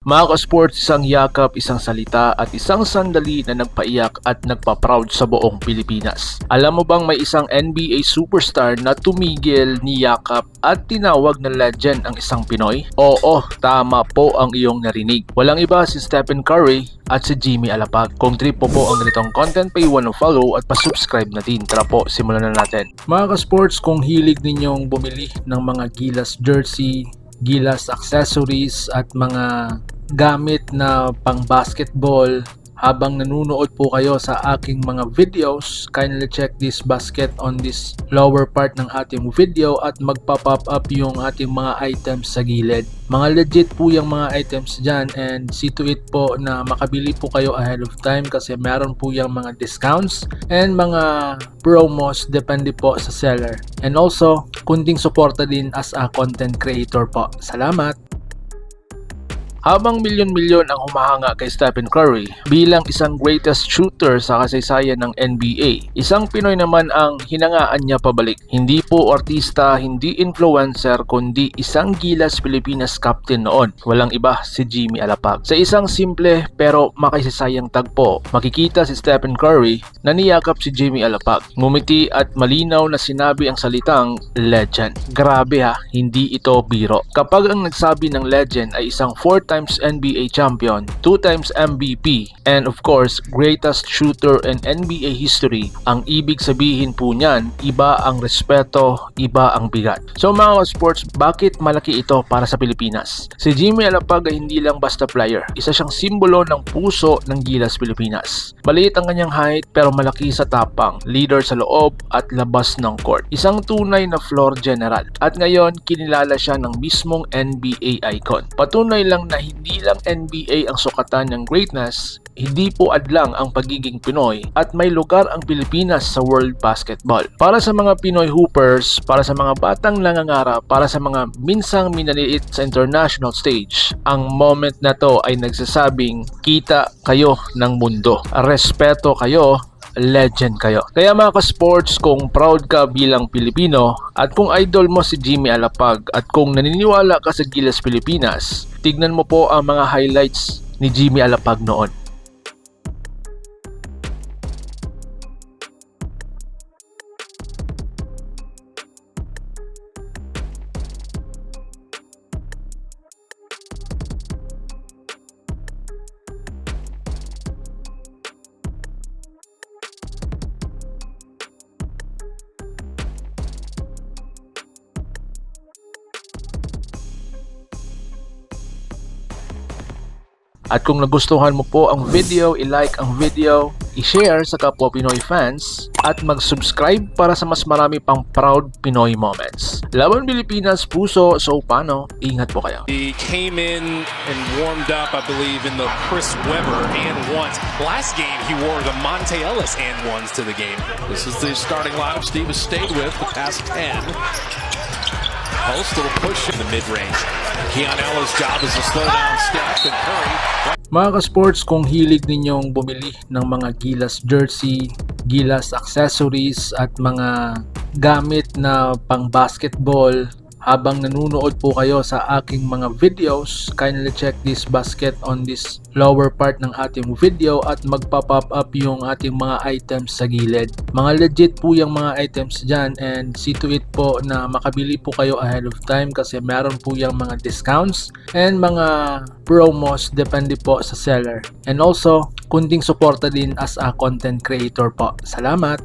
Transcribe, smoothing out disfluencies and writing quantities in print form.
Mga ka-sports, isang yakap, isang salita at isang sandali na nagpaiyak at nagpa-proud sa buong Pilipinas. Alam mo bang may isang NBA superstar na tumigil, niyakap at tinawag na legend ang isang Pinoy? Oo, tama po ang iyong narinig. Walang iba si Stephen Curry at si Jimmy Alapag. Kung trip po ang ganitong content, paiwan ng follow at pa-subscribe na din. Tara po, simulan na natin. Mga ka-sports, kung hilig ninyong bumili ng mga Gilas jersey, Gilas accessories at mga gamit na pang basketball habang nanunood po kayo sa aking mga videos, kindly check this basket on this lower part ng ating video at magpa-pop up yung ating mga items sa gilid. Mga legit po yung mga items dyan and see to it po na makabili po kayo ahead of time kasi meron po yung mga discounts and mga promos depende po sa seller. And also, kunting suporta din as a content creator po. Salamat! Habang milyon-milyon ang humahanga kay Stephen Curry bilang isang greatest shooter sa kasaysayan ng NBA, isang Pinoy naman ang hinangaan niya pabalik. Hindi po artista, hindi influencer, kundi isang Gilas Pilipinas captain noon. Walang iba si Jimmy Alapag. Sa isang simple pero makaisasayang tagpo, makikita si Stephen Curry na niyakap si Jimmy Alapag. Ngumiti at malinaw na sinabi ang salitang legend. Grabe ha, hindi ito biro. Kapag ang nagsabi ng legend ay isang 4 times NBA champion, 2 times MVP, and of course, greatest shooter in NBA history, ang ibig sabihin po niyan, iba ang respeto, iba ang bigat. So mga sports, bakit malaki ito para sa Pilipinas? Si Jimmy Alapag ay hindi lang basta player, isa siyang simbolo ng puso ng Gilas Pilipinas. Maliit ang kanyang height pero malaki sa tapang, leader sa loob at labas ng court. Isang tunay na floor general at ngayon kinilala siya ng mismong NBA icon. Patunay lang na hindi lang NBA ang sukatan ng greatness, hindi po adlang ang pagiging Pinoy at may lugar ang Pilipinas sa world basketball. Para sa mga Pinoy hoopers, para sa mga batang nangangarap, para sa mga minsang minaliit sa international stage, ang moment na to ay nagsasabing kita kayo ng mundo, respeto kayo, legend kayo. Kaya mga ka-sports, kung proud ka bilang Pilipino at kung idol mo si Jimmy Alapag at kung naniniwala ka sa Gilas Pilipinas, tignan mo po ang mga highlights ni Jimmy Alapag noon. At kung nagustuhan mo po ang video, i-like ang video, i-share sa kapwa Pinoy fans, at mag-subscribe para sa mas marami pang proud Pinoy moments. Laban Pilipinas, puso, so paano? Ingat po kayo. He came in and warmed up, I believe, in the Chris Webber and ones. Last game, he wore the Monte Ellis and ones to the game. This is the starting lineup Steve has stayed with the past 10. Post will push in the mid-range. Keon Ellis' job is to slow down Steph and Curry. Mga ka-sports, kung hilig ninyong bumili ng mga Gilas jersey, Gilas accessories at mga gamit na pang basketball, habang nanunood po kayo sa aking mga videos, kindly check this basket on this lower part ng ating video at magpa-pop up yung ating mga items sa gilid. Mga legit po yung mga items dyan and see to it po na makabili po kayo ahead of time kasi meron po yung mga discounts and mga promos depende po sa seller. And also, kunting suporta din as a content creator po. Salamat!